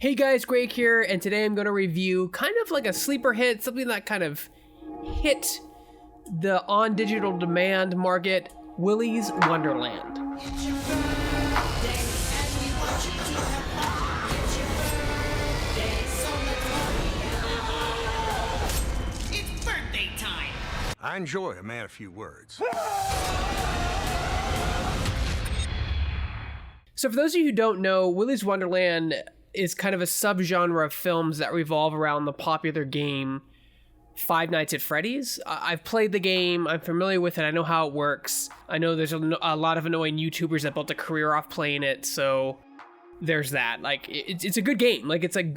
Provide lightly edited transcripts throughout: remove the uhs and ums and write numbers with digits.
Hey guys, Greg here, and today I'm going to review kind of like a sleeper hit, something that kind of hit the on digital demand market, Willy's Wonderland. It's birthday time. I enjoy a man of few words. So for those of you who don't know, Willy's Wonderland is kind of a subgenre of films that revolve around the popular game Five Nights at Freddy's. I've played the game, I'm familiar with it, I know how it works. I know there's a lot of annoying YouTubers that built a career off playing it, so there's that. Like, it's a good game. Like, it's an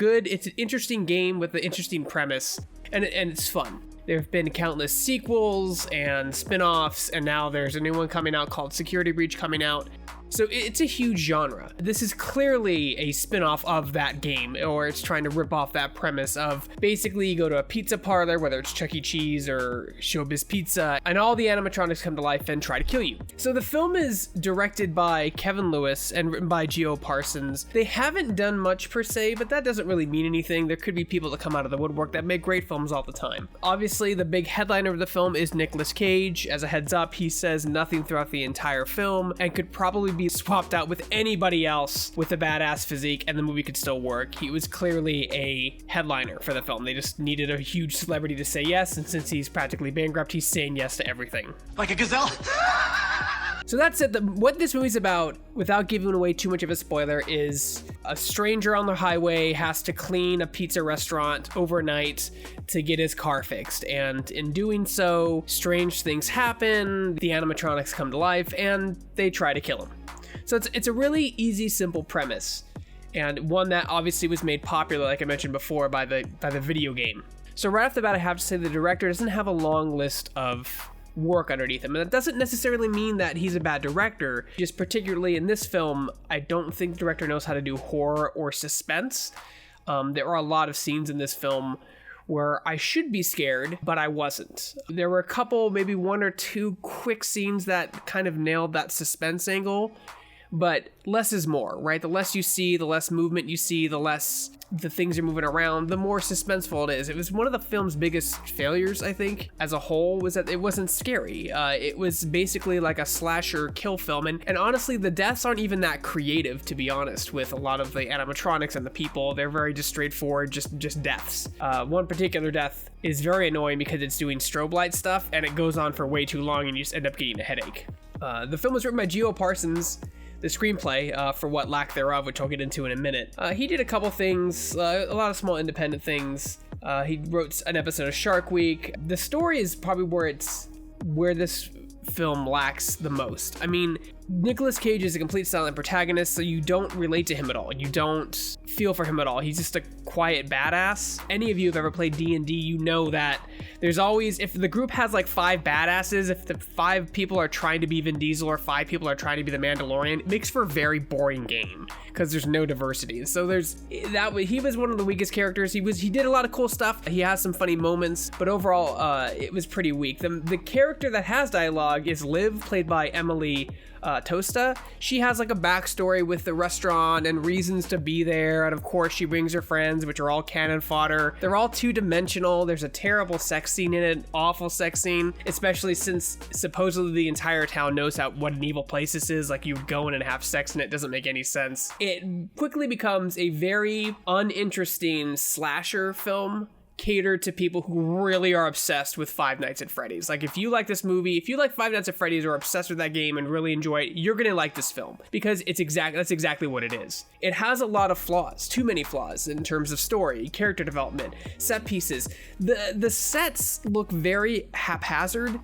interesting game with an interesting premise, and it's fun. There have been countless sequels and spin-offs, and now there's a new one coming out called Security Breach coming out. So it's a huge genre. This is clearly a spin-off of that game, or it's trying to rip off that premise of basically you go to a pizza parlor, whether it's Chuck E. Cheese or Showbiz Pizza, and all the animatronics come to life and try to kill you. So the film is directed by Kevin Lewis and written by Geo Parsons. They haven't done much per se, but that doesn't really mean anything. There could be people that come out of the woodwork that make great films all the time. Obviously, the big headliner of the film is Nicolas Cage. As a heads up, he says nothing throughout the entire film and could probably be swapped out with anybody else with a badass physique and the movie could still work. He was clearly a headliner for the film. They just needed a huge celebrity to say yes, and since he's practically bankrupt, he's saying yes to everything. Like a gazelle? So that's it. What this movie's about, without giving away too much of a spoiler, is a stranger on the highway has to clean a pizza restaurant overnight to get his car fixed. And in doing so, strange things happen, the animatronics come to life, and they try to kill him. So it's a really easy, simple premise, and one that obviously was made popular, like I mentioned before, by the video game. So right off the bat, I have to say the director doesn't have a long list of work underneath him, and that doesn't necessarily mean that he's a bad director. Just particularly in this film, I don't think the director knows how to do horror or suspense. There are a lot of scenes in this film where I should be scared, but I wasn't. There were a couple, maybe one or two quick scenes that kind of nailed that suspense angle, but less is more, right? The less you see, the less movement you see, the less the things are moving around, the more suspenseful it is. It was one of the film's biggest failures, I think, as a whole, was that it wasn't scary. It was basically like a slasher kill film, and honestly, the deaths aren't even that creative, to be honest, with a lot of the animatronics and the people. They're very just straightforward, just deaths. One particular death is very annoying because it's doing strobe light stuff, and it goes on for way too long, and you just end up getting a headache. The film was written by Geo Parsons. The screenplay, for what lack thereof, which I'll get into in a minute. He did a couple things, a lot of small independent things. He wrote an episode of Shark Week. The story is probably where this film lacks the most. I mean, Nicolas Cage is a complete silent protagonist, so you don't relate to him at all. You don't feel for him at all. He's just a quiet badass. Any of you who've ever played D&D, you know that there's always, if the group has like 5 badasses, if the 5 people are trying to be Vin Diesel or 5 people are trying to be the Mandalorian, it makes for a very boring game because there's no diversity. So he was one of the weakest characters. He did a lot of cool stuff. He has some funny moments, but overall, it was pretty weak. The character that has dialogue is Liv, played by Emily Tosta. She has like a backstory with the restaurant and reasons to be there, and of course she brings her friends, which are all cannon fodder. They're all two-dimensional. There's a terrible sex scene in it, awful sex scene, especially since supposedly the entire town knows what an evil place this is. Like, you would go in and have sex and it doesn't make any sense. It quickly becomes a very uninteresting slasher film catered to people who really are obsessed with Five Nights at Freddy's. Like, if you like this movie, if you like Five Nights at Freddy's or are obsessed with that game and really enjoy it, you're gonna like this film because that's exactly what it is. It has a lot of flaws, too many flaws in terms of story, character development, set pieces. The sets look very haphazard.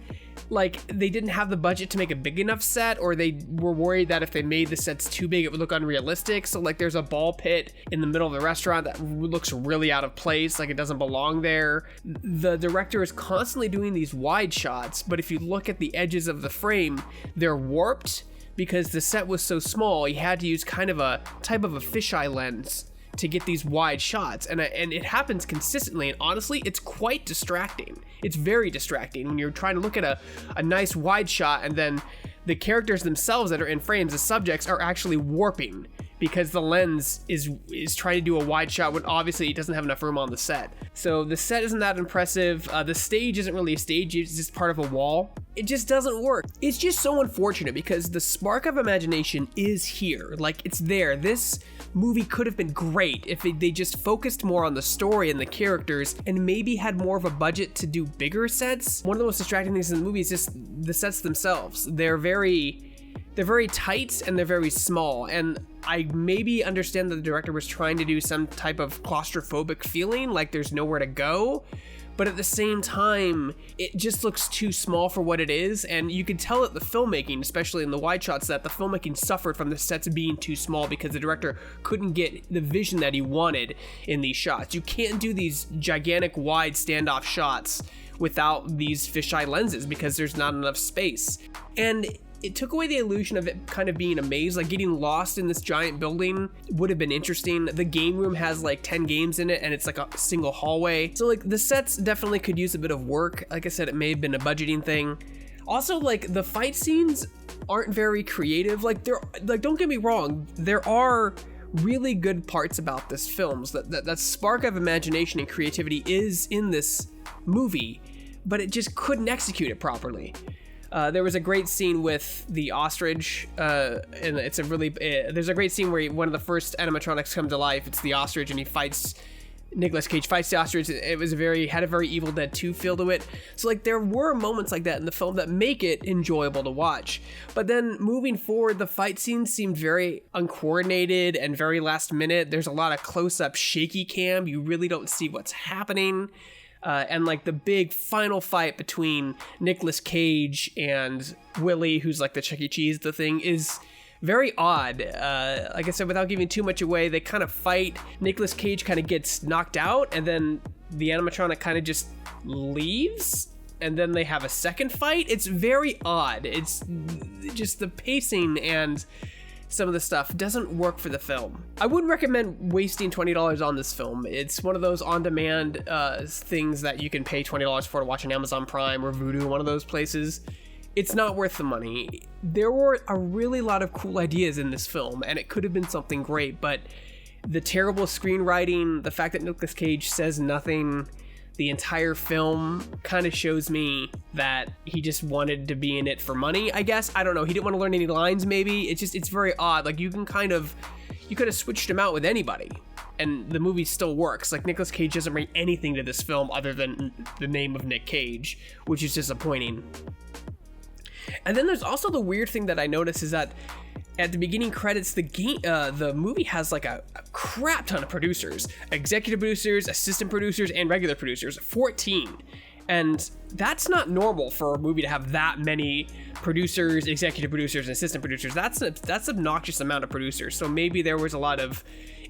Like, they didn't have the budget to make a big enough set, or they were worried that if they made the sets too big, it would look unrealistic. So, like, there's a ball pit in the middle of the restaurant that looks really out of place, like it doesn't belong there. The director is constantly doing these wide shots, but if you look at the edges of the frame, they're warped because the set was so small. He had to use kind of a type of a fisheye lens to get these wide shots, and it happens consistently, and honestly, it's quite distracting. It's very distracting when you're trying to look at a nice wide shot, and then the characters themselves that are in frames, the subjects, are actually warping because the lens is trying to do a wide shot when obviously it doesn't have enough room on the set. So the set isn't that impressive. The stage isn't really a stage, it's just part of a wall. It just doesn't work. It's just so unfortunate because the spark of imagination is here. Like, it's there. This movie could have been great if they just focused more on the story and the characters and maybe had more of a budget to do bigger sets. One of the most distracting things in the movie is just the sets themselves. They're very tight and they're very small, and I maybe understand that the director was trying to do some type of claustrophobic feeling, like there's nowhere to go, but at the same time, it just looks too small for what it is, and you can tell that the filmmaking, especially in the wide shots, that the filmmaking suffered from the sets being too small because the director couldn't get the vision that he wanted in these shots. You can't do these gigantic wide standoff shots without these fisheye lenses because there's not enough space. And it took away the illusion of it kind of being a maze. Like, getting lost in this giant building would have been interesting. The game room has like 10 games in it and it's like a single hallway. So like the sets definitely could use a bit of work. Like I said, it may have been a budgeting thing. Also, like, the fight scenes aren't very creative. Like, don't get me wrong, there are really good parts about this film. That spark of imagination and creativity is in this movie, but it just couldn't execute it properly. There was a great scene with the ostrich, and there's a great scene where one of the first animatronics come to life. It's the ostrich, and Nicolas Cage fights the ostrich. Had a very Evil Dead 2 feel to it. So like, there were moments like that in the film that make it enjoyable to watch. But then moving forward, the fight scenes seemed very uncoordinated and very last minute. There's a lot of close-up shaky cam. You really don't see what's happening. And like the big final fight between Nicolas Cage and Willy, who's like the Chuck E. Cheese, the thing, is very odd. Like I said, without giving too much away, they kind of fight. Nicolas Cage kind of gets knocked out, and then the animatronic kind of just leaves, and then they have a second fight. It's very odd. It's just the pacing and some of the stuff doesn't work for the film. I wouldn't recommend wasting $20 on this film. It's one of those on-demand things that you can pay $20 for to watch on Amazon Prime or Vudu, one of those places. It's not worth the money. There were a really lot of cool ideas in this film, and it could have been something great, but the terrible screenwriting, the fact that Nicolas Cage says nothing the entire film, kind of shows me that he just wanted to be in it for money, I guess. I don't know. He didn't want to learn any lines, maybe. It's very odd. Like, you could have switched him out with anybody, and the movie still works. Like, Nicolas Cage doesn't bring anything to this film other than the name of Nick Cage, which is disappointing. And then there's also the weird thing that I noticed is that at the beginning credits, the movie has like a crap ton of producers, executive producers, assistant producers, and regular producers, 14. And that's not normal for a movie to have that many producers, executive producers, and assistant producers. That's an obnoxious amount of producers. So maybe there was a lot of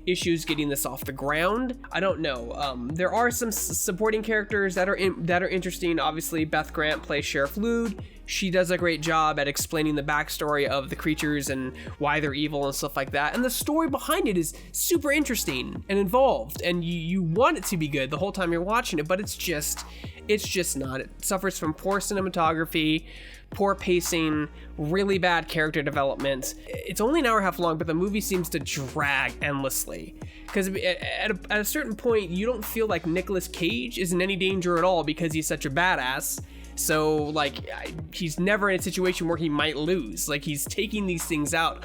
issues getting this off the ground. I don't know. There are some supporting characters that are interesting. Obviously, Beth Grant plays Sheriff Lude. She does a great job at explaining the backstory of the creatures and why they're evil and stuff like that. And the story behind it is super interesting and involved, and you want it to be good the whole time you're watching it, but it's just not. It suffers from poor cinematography, poor pacing, really bad character development. It's only an hour and a half long, but the movie seems to drag endlessly. Because at a certain point, you don't feel like Nicolas Cage is in any danger at all because he's such a badass. So, like, he's never in a situation where he might lose. Like, he's taking these things out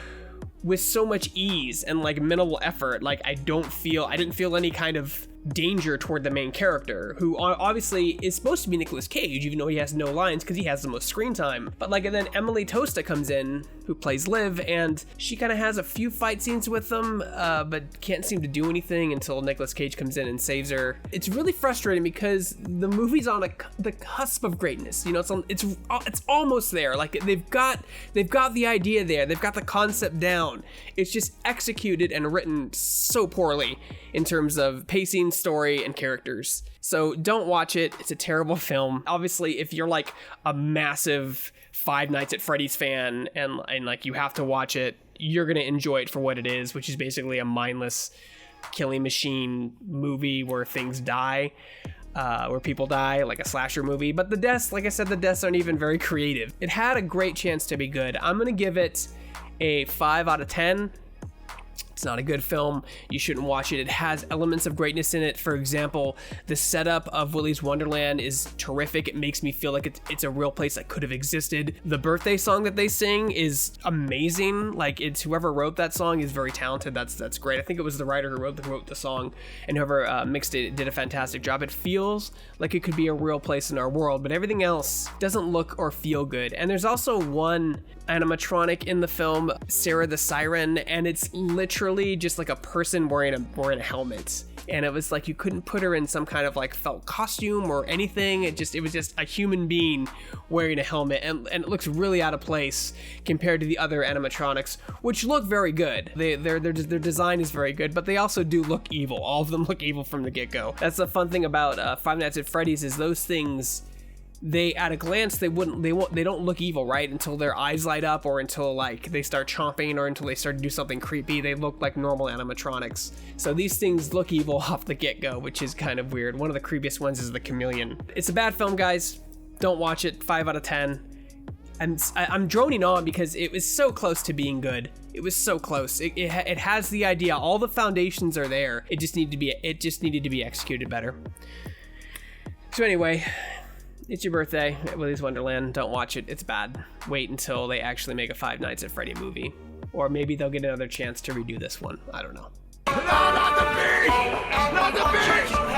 with so much ease and, like, minimal effort. Like, I didn't feel any kind of danger toward the main character, who obviously is supposed to be Nicolas Cage, even though he has no lines because he has the most screen time. But like, and then Emily Tosta comes in, who plays Liv, and she kind of has a few fight scenes with them, but can't seem to do anything until Nicolas Cage comes in and saves her. It's really frustrating because the movie's on the cusp of greatness. You know, it's almost there. Like, they've got the idea there, they've got the concept down. It's just executed and written so poorly in terms of pacing, story, and characters. So don't watch it. It's a terrible film. Obviously, if you're like a massive Five Nights at Freddy's fan and like you have to watch it, you're gonna enjoy it for what it is, which is basically a mindless killing machine movie where things die, where people die, like a slasher movie. But the deaths, like I said, the deaths aren't even very creative. It had a great chance to be good. I'm gonna give it a 5 out of 10. It's not a good film. You shouldn't watch it. It has elements of greatness in it. For example, the setup of Willy's Wonderland is terrific. It makes me feel like it's a real place that could have existed. The birthday song that they sing is amazing. Like, it's whoever wrote that song is very talented. That's great. I think it was the writer who wrote the song, and whoever mixed it did a fantastic job. It feels like it could be a real place in our world, but everything else doesn't look or feel good. And there's also one animatronic in the film, Sarah the Siren, and it's literally just like a person wearing a helmet, and it was like you couldn't put her in some kind of like felt costume or anything. It was just a human being wearing a helmet, and it looks really out of place compared to the other animatronics, which look very good. Their design is very good, but they also do look evil. All of them look evil from the get-go. That's the fun thing about Five Nights at Freddy's, is those things, they at a glance they don't look evil, right, until their eyes light up, or until like they start chomping, or until they start to do something creepy. They look like normal animatronics. So these things look evil off the get-go, which is kind of weird. One of the creepiest ones is the Chameleon. It's a bad film, guys. Don't watch it. 5 out of 10. I'm droning on because it was so close to being good. It was so close. It has the idea. All the foundations are there. It just needed to be executed better. So anyway, it's your birthday at Willy's Wonderland. Don't watch it. It's bad. Wait until they actually make a Five Nights at Freddy movie. Or maybe they'll get another chance to redo this one. I don't know. Not the beast! Not the beast!